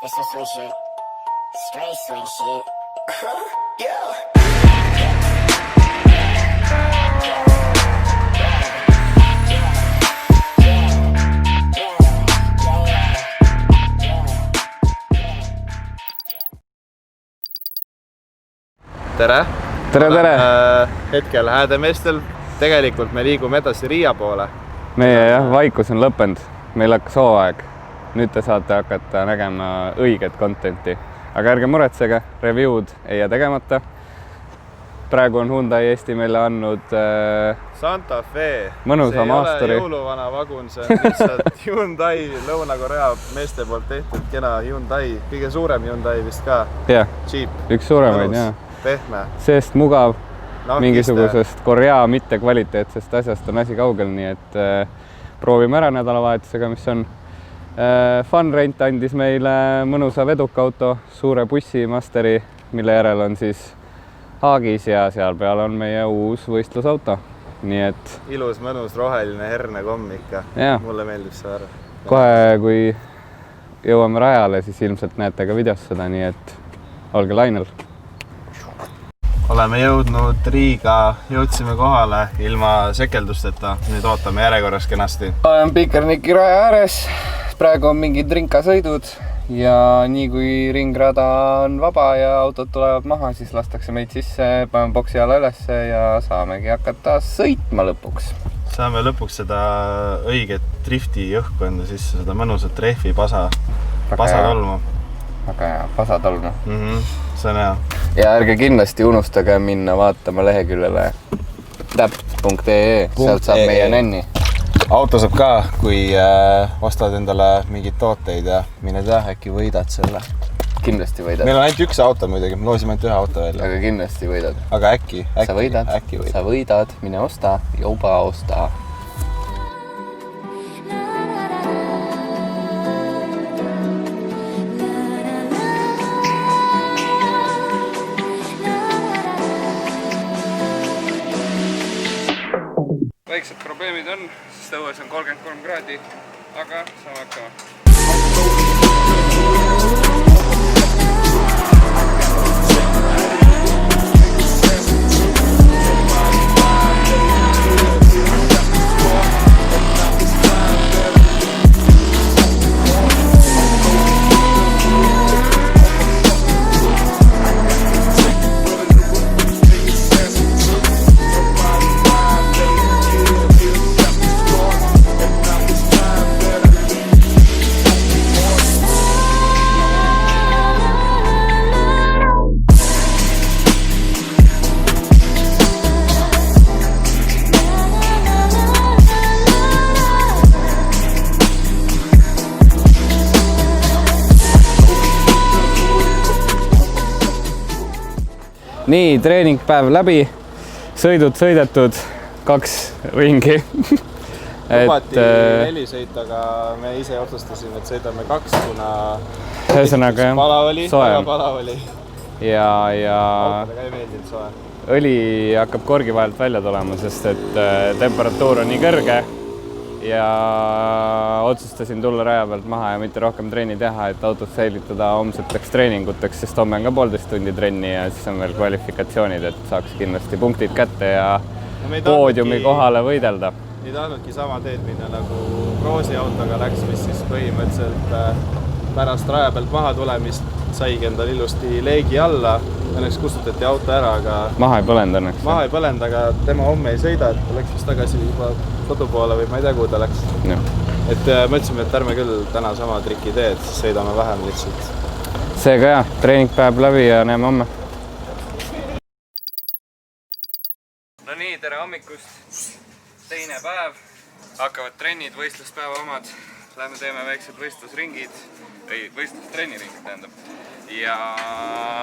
This some swing shit. Straight swing shit. Yeah. Tere! Tere! Hetkel Häädemeestel. Tegelikult me liigume edasi Riia poole. Meie vaikus on lõppenud. Meil hakkas hooaeg. Nüüd te saate hakata nägema õiget contenti. Aga ärge muretsege, review'd ei jää tegemata. Praegu on Hyundai Eesti meile andnud Santa Fe. Mõnusa maasturi. See ei ole jõuluvana vagun, see on lihtsalt Hyundai, Lõuna-Korea meeste poolt tehtud kena Hyundai. Kõige suurem Hyundai vist ka. Jah, Jeep. üks suuremaid, jah. Pehme. Seest mugav, mingisugusest kiste. Korea mitte kvaliteetsest asjast on asi kaugel, nii et proovime ära nädalavahetusega, mis on. Funrent andis meile mõnusa vedukauto, suure bussi Masteri, mille järel on siis Haagis ja seal peal on meie uus võistlusauto. Nii et ilus, mõnus, roheline hernekomm ikka. Mulle meeldib see värv. Kohe, kui jõuame rajale, siis ilmselt näete ka videos seda, nii et olge lainel. Oleme jõudnud Riiga, jõudsime kohale ilma sekeldusteta. Nüüd ootame järjekorras kenasti. Olen Pikerniki raja ääres. Praegu on mingid rinkasõidud ja nii kui ringrada on vaba ja autod tulevad maha, siis lastakse meid sisse, paneme boksi alla ülesse ja saamegi hakata sõitma lõpuks. Saame lõpuks seda õiget drifti jõhku enda sisse, seda mõnusat rehvi pasatolmu. Väga hea, pasatolmu. See on hea. Ja ärge kindlasti unustage minna vaatama leheküljele täpp.ee, sealt saab meie nänni. Auto saab ka, kui ostad endale mingid tooteid ja mine tea, äkki võidad selle. Kindlasti võidad. Meil on ainult üks auto muidugi, me loosime ainult ühe auto välja. Aga kindlasti võidad. Aga äkki Sa võidad, mine osta, juba osta. Väiksed probleemid on, sest õues on 33 kraadi, aga saame hakkama. Nii, treeningpäev läbi, sõidud sõidetud, 2 ringi. Lubati 4 sõit, aga me ise otsustasime, et sõidame 2, kuna palav oli, väga palav oli. Ja autodega ei meeldinud soe. Õli hakkab korgi vahelt välja tulema, sest et temperatuur on nii kõrge ja otsustasin tulla raja pealt maha ja mitte rohkem trenni teha, et autot säilitada homseteks treeninguteks, sest homme on ka 1,5 tundi trenni ja siis on veel kvalifikatsioonid, et saaks kindlasti punktid kätte ja poodiumi kohale võidelda. Ei tahtnudki sama teed minna nagu Roosi autoga läks, mis siis põhimõtteliselt pärast raja pealt maha tulemist saigi endal ilusti leegi alla. Õnneks kustutati auto ära, aga maha ei põlend õnneks. Maha ei põlend, aga tema homme ei sõida, et läks vist tagasi juba kodupoole või ma ei tea, kuhu ta läks. Et mõtlesime, et ärme küll täna sama triki tee, et sõidame vähem lihtsalt. Seega jah, treeningpäev läbi ja näeme homme. No nii, tere hommikust. Teine päev. Hakkavad trennid, võistluspäeva omad. Lähme teeme väiksed võistlusringid. Või võistlustreenniringid tähendab. Ja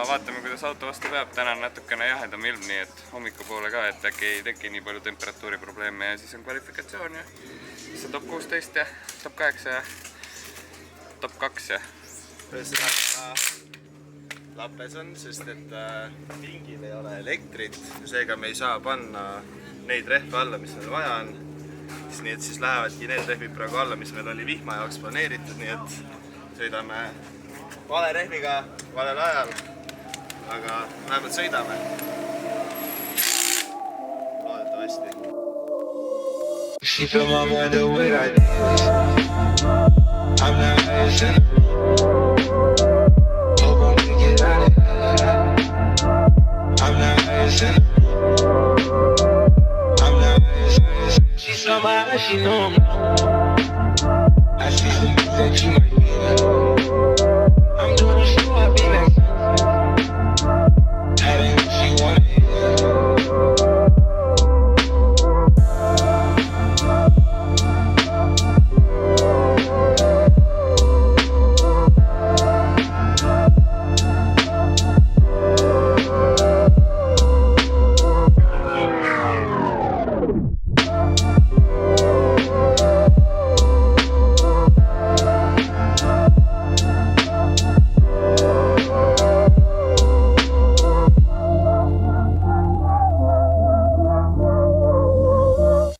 vaatame, kuidas auto vastu peab. Täna on natukene jahedam ilm, nii et hommikupoole ka, et äkki ei teki nii palju temperatuuri probleeme ja siis on kvalifikatsioon ja siis on top 16 ja top 8 ja top 2 ja. Lappes on, sest et pingil ei ole elektrit ja seega me ei saa panna neid rehve alla, mis meil vaja on. Nii et siis lähevadki need rehvid praegu alla, mis meil oli vihma jaoks planeeritud, nii et sõidame vale rehviga, valel ajal, aga vähemalt sõidame. Loodetavasti. She feel my mind the way I did. I'm not asking. Hope I can get out of here. I'm not asking. I'm not asking. She's somebody she know me. I see some things that you might be. I'm doing the show, I'll be like that ain't what she wanted.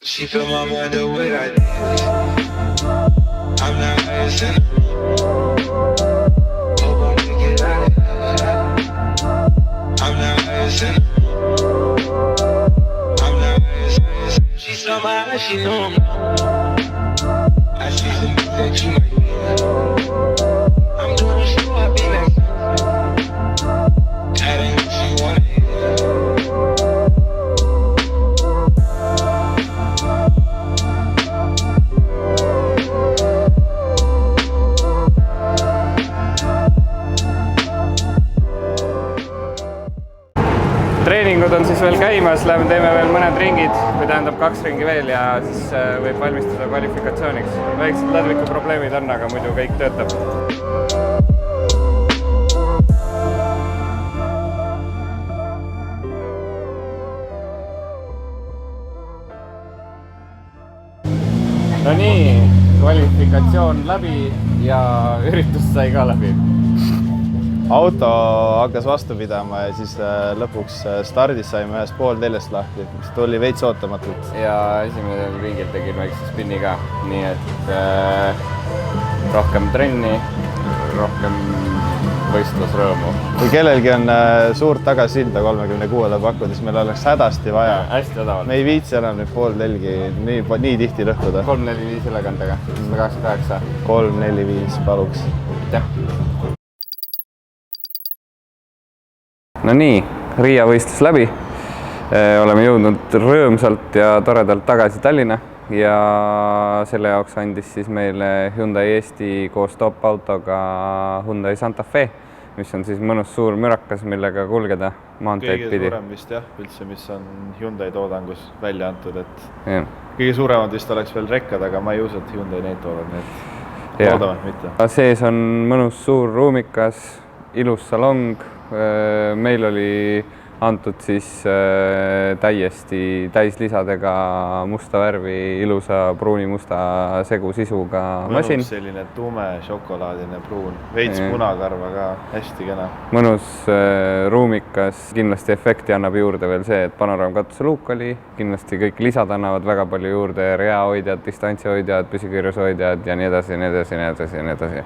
She feel my mind the way I did. I'm not asking. Hope I can get out of here. I'm not asking. I'm not asking. She's somebody she know me. I see some things that you might be. I'm doing the show, I'll be like that ain't what she wanted. Treeningud on siis veel käimas, lähme teeme veel mõned ringid, või tähendab 2 ringi veel ja siis võib valmistuda kvalifikatsiooniks. Väiksed ladviku probleemid on, aga muidu kõik töötab. No nii, kvalifikatsioon läbi ja üritus sai ka läbi. Auto hakkas vastu pidama ja siis lõpuks stardis saime 3:30 lahti, mis tuli veits ootamatult. Ja esimesel ringil tegin väikse spinni ka, nii et rohkem trenni, rohkem võistlusrõõmu. Kui kellelgi on suurt tagasilda 36 pakkuda, siis meil oleks hädasti vaja. Hästi odavalt. Me ei viitsi enam nüüd 3:30 nii tihti lõhkuda. 3:45 ülekandega, 128. 3:45 paluks. Aitäh! No nii, Riia võistlus läbi. Oleme jõudnud rõõmsalt ja toredalt tagasi Tallinna ja selle jaoks andis siis meile Hyundai Eesti koos top-autoga Hyundai Santa Fe, mis on siis mõnus suur mürakas, millega kulgeda maanteed pidi. Kõige suurem vist jah, üldse, mis on Hyundai toodangus välja antud, et kõige suuremad vist oleks veel rekkad, aga ma ei usu, et Hyundai neid toodab, nii et loodame mitte. Sees on mõnus suur ruumikas, ilus salong. Meil oli antud siis täiesti täislisadega musta värvi, ilusa pruuni-musta segusisuga masin. Mõnus selline tume šokolaadine pruun, veits punakarva ka, hästi kena. Mõnus ruumikas, kindlasti efekti annab juurde veel see, et panoraamkatuse luuk oli, kindlasti kõik lisad annavad väga palju juurde, reahoidjad, distantsihoidjad, püsikirjushoidjad ja nii edasi, nii edasi, nii edasi, nii edasi.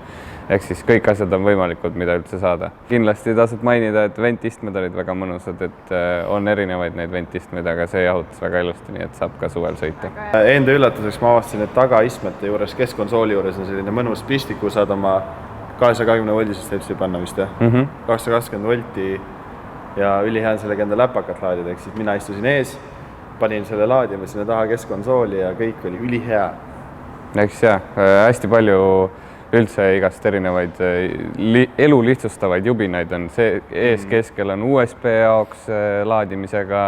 Ehk siis kõik asjad on võimalikud, mida üldse saada. Kindlasti tasub mainida, et ventistmed olid väga mõnusad, et on erinevaid neid ventistmeid, aga see jahutas väga ilusti, nii et saab ka suvel sõita. Enda üllatuseks ma avastasin, et tagaistmete juures, keskkonsooli juures on selline mõnus pistik, kus saad oma 220 voldisest stepsi panna vist, jah? 220 volti ja ülihää sellega enda läpakat laadida, ehk siis mina istusin ees, panin selle laadima sinna taha keskkonsooli ja kõik oli ülihea. Eks jah, hästi palju üldse igast erinevaid elu lihtsustavaid jubinaid on. See ees keskel on USB jaoks laadimisega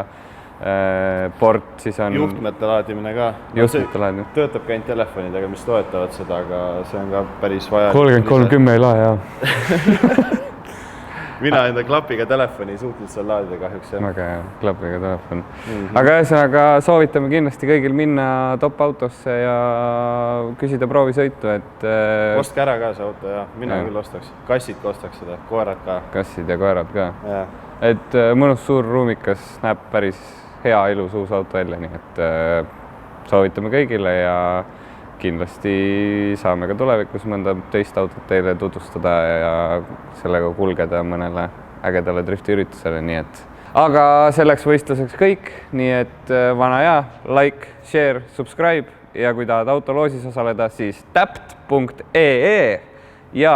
port, siis on juhtmete laadimine ka. Juhtmete laadimine. Töötab ka ainult telefonidega, mis toetavad seda, aga see on ka päris vaja. 3310 ei lae, jah. Mina enda klapiga telefoni ei suutnud seal laadida kahjuks. Väga hea, klapiga telefon. Aga ühesõnaga soovitame kindlasti kõigil minna top-autosse ja küsida proovisõitu, et ostke ära ka see auto, jah. Mina küll ostaks. Kassid ka ostaks seda, koerad ka. Kassid ja koerad ka. Et mõnus suur ruumikas, näeb päris hea ilus uus auto välja, nii et soovitame kõigile ja kindlasti saame ka tulevikus mõnda teist autot teile tutvustada ja sellega kulgeda mõnele ägedale driftiüritusele, nii et aga selleks võistluseks kõik, nii et vana hea, like, share, subscribe ja kui tahad autoloosis osaleda, siis tapt.ee ja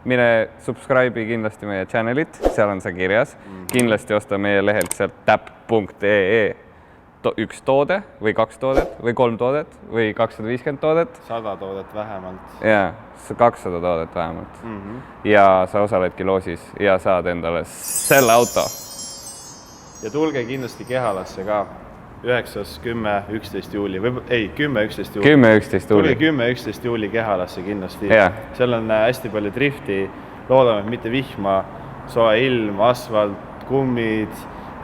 mine subscribe'i kindlasti meie channelit, seal on see kirjas. Kindlasti osta meie lehelt sealt tapt.ee üks toode või 2 toodet või 3 toodet või 250 toodet. 100 toodet vähemalt. Jaa, 200 toodet vähemalt. Ja sa osaledki loosis ja saad endale selle auto. Ja tulge kindlasti Kehalasse ka 9., 10., 11. juuli või ei, 10., 11. juuli. 10., 11. juuli. Tulge 10., 11. juuli Kehalasse kindlasti. Yeah. Seal on hästi palju drifti, loodame, et mitte vihma, soe ilm, asfalt, kummid,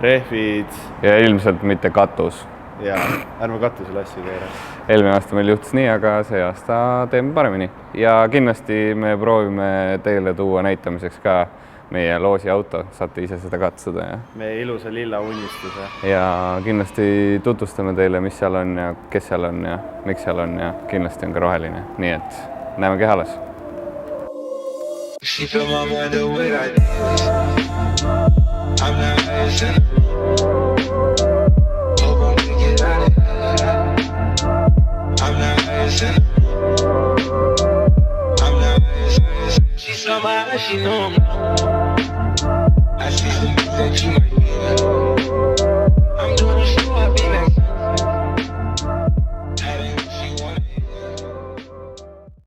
rehvid. Ja ilmselt mitte katus. Ja ärme katusele asju keera. Eelmine aasta meil juhtus nii, aga see aasta teeme paremini. Ja kindlasti me proovime teile tuua näitamiseks ka meie loosi auto, saate ise seda katsuda. Ja meie ilusa lilla unnistuse. Ja kindlasti tutvustame teile, mis seal on ja kes seal on ja miks seal on ja kindlasti on ka roheline. Nii et näeme Kehalas. I'm not listening. She saw my eyes, she know I'm wrong. I see some things that you might be.